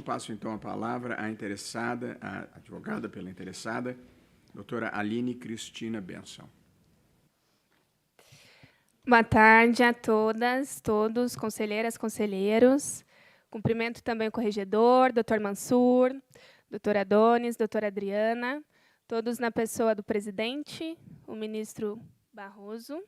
passo, então, a palavra à interessada, à advogada pela interessada, doutora Aline Cristina Benção. Boa tarde a todas, todos, conselheiras, conselheiros. Cumprimento também o corregedor, doutor Mansur, doutora Adonis, doutora Adriana, todos na pessoa do presidente, o ministro Barroso,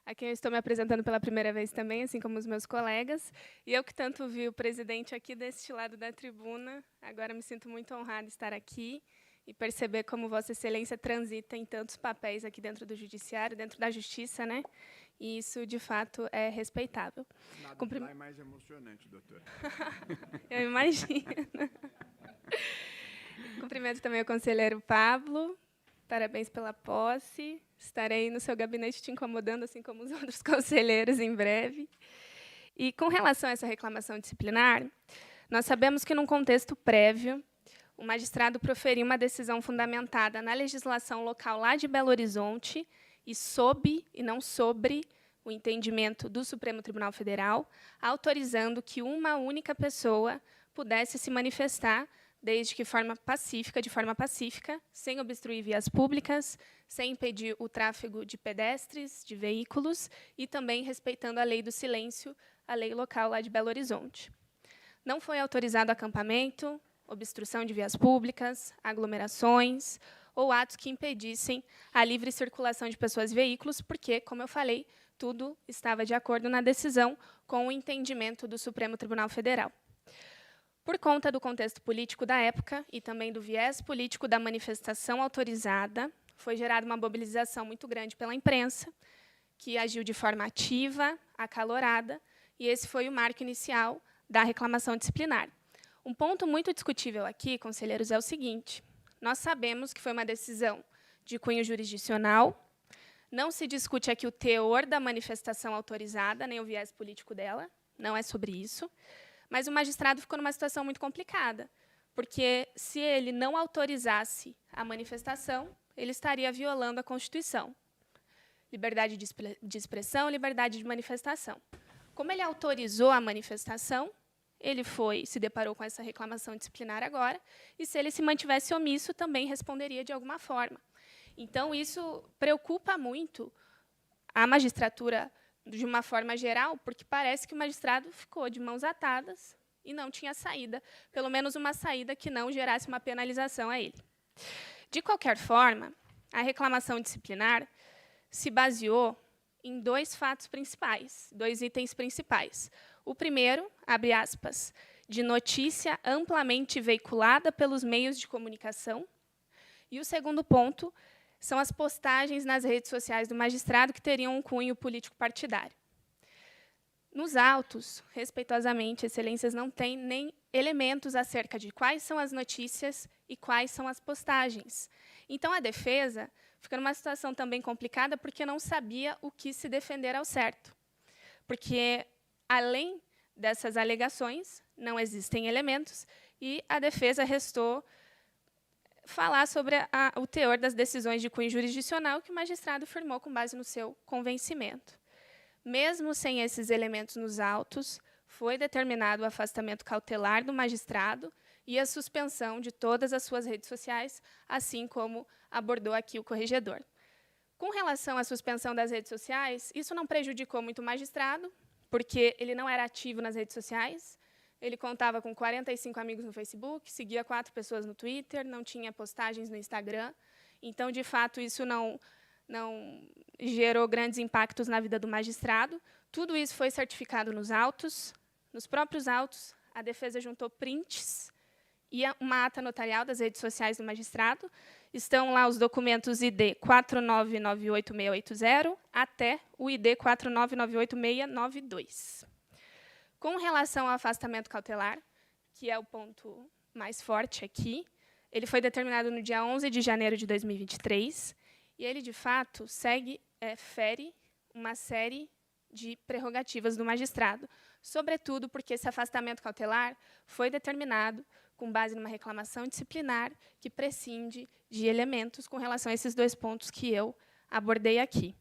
a quem eu estou me apresentando pela primeira vez também, assim como os meus colegas. E eu que tanto vi o presidente aqui deste lado da tribuna, agora me sinto muito honrada de estar aqui e perceber como Vossa Excelência transita em tantos papéis aqui dentro do Judiciário, dentro da Justiça, né? E isso, de fato, é respeitável. Nada lá é mais emocionante, doutora. Eu imagino. Cumprimento também o conselheiro Pablo. Parabéns pela posse. Estarei no seu gabinete te incomodando, assim como os outros conselheiros, em breve. E, com relação a essa reclamação disciplinar, nós sabemos que, num contexto prévio, o magistrado proferiu uma decisão fundamentada na legislação local lá de Belo Horizonte e sob, e não sobre, o entendimento do Supremo Tribunal Federal, autorizando que uma única pessoa pudesse se manifestar desde que de forma pacífica, sem obstruir vias públicas, sem impedir o tráfego de pedestres, de veículos, e também respeitando a lei do silêncio, a lei local lá de Belo Horizonte. Não foi autorizado acampamento, obstrução de vias públicas, aglomerações ou atos que impedissem a livre circulação de pessoas e veículos, porque, como eu falei, tudo estava de acordo na decisão com o entendimento do Supremo Tribunal Federal. Por conta do contexto político da época e também do viés político da manifestação autorizada, foi gerada uma mobilização muito grande pela imprensa, que agiu de forma ativa, acalorada, e esse foi o marco inicial da reclamação disciplinar. Um ponto muito discutível aqui, conselheiros, é o seguinte: nós sabemos que foi uma decisão de cunho jurisdicional, não se discute aqui o teor da manifestação autorizada, nem o viés político dela, não é sobre isso, mas o magistrado ficou numa situação muito complicada, porque, se ele não autorizasse a manifestação, ele estaria violando a Constituição. Liberdade de expressão, liberdade de manifestação. Como ele autorizou a manifestação, ele se deparou com essa reclamação disciplinar agora, e, se ele se mantivesse omisso, também responderia de alguma forma. Então, isso preocupa muito a magistratura de uma forma geral, porque parece que o magistrado ficou de mãos atadas e não tinha saída, pelo menos uma saída que não gerasse uma penalização a ele. De qualquer forma, a reclamação disciplinar se baseou em dois fatos principais, dois itens principais. O primeiro, abre aspas, de notícia amplamente veiculada pelos meios de comunicação, e o segundo ponto são as postagens nas redes sociais do magistrado que teriam um cunho político-partidário. Nos autos, respeitosamente, excelências não têm nem elementos acerca de quais são as notícias e quais são as postagens. Então, a defesa fica numa situação também complicada porque não sabia o que se defender ao certo. Porque, além dessas alegações, não existem elementos e a defesa restou falar sobre o teor das decisões de cunho jurisdicional que o magistrado firmou com base no seu convencimento. Mesmo sem esses elementos nos autos, foi determinado o afastamento cautelar do magistrado e a suspensão de todas as suas redes sociais, assim como abordou aqui o corregedor. Com relação à suspensão das redes sociais, isso não prejudicou muito o magistrado, porque ele não era ativo nas redes sociais. Ele contava com 45 amigos no Facebook, seguia 4 pessoas no Twitter, não tinha postagens no Instagram. Então, de fato, isso não gerou grandes impactos na vida do magistrado. Tudo isso foi certificado nos autos. Nos próprios autos, a defesa juntou prints e uma ata notarial das redes sociais do magistrado. Estão lá os documentos ID 4998680 até o ID 4998692. Com relação ao afastamento cautelar, que é o ponto mais forte aqui, ele foi determinado no dia 11 de janeiro de 2023, e ele, de fato, fere uma série de prerrogativas do magistrado, sobretudo porque esse afastamento cautelar foi determinado com base numa reclamação disciplinar que prescinde de elementos com relação a esses dois pontos que eu abordei aqui.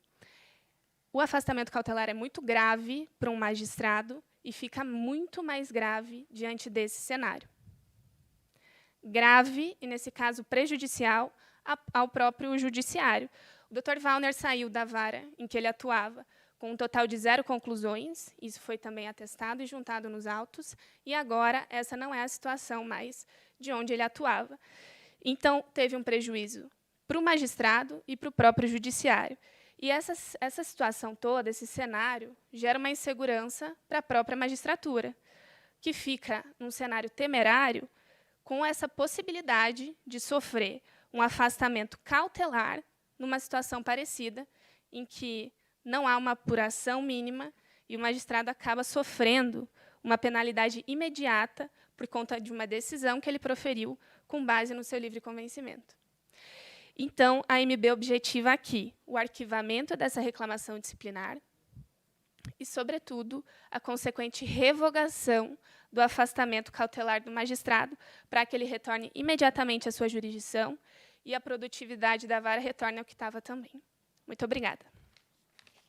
O afastamento cautelar é muito grave para um magistrado e fica muito mais grave diante desse cenário. Grave, e nesse caso prejudicial, ao próprio judiciário. O Dr. Wallner saiu da vara em que ele atuava com um total de 0 conclusões, isso foi também atestado e juntado nos autos, e agora essa não é a situação mais de onde ele atuava. Então, teve um prejuízo para o magistrado e para o próprio judiciário. E essa situação toda, esse cenário, gera uma insegurança para a própria magistratura, que fica num cenário temerário com essa possibilidade de sofrer um afastamento cautelar numa situação parecida, em que não há uma apuração mínima e o magistrado acaba sofrendo uma penalidade imediata por conta de uma decisão que ele proferiu com base no seu livre convencimento. Então, a AMB objetiva aqui o arquivamento dessa reclamação disciplinar e, sobretudo, a consequente revogação do afastamento cautelar do magistrado para que ele retorne imediatamente à sua jurisdição e a produtividade da vara retorne ao que estava também. Muito obrigada.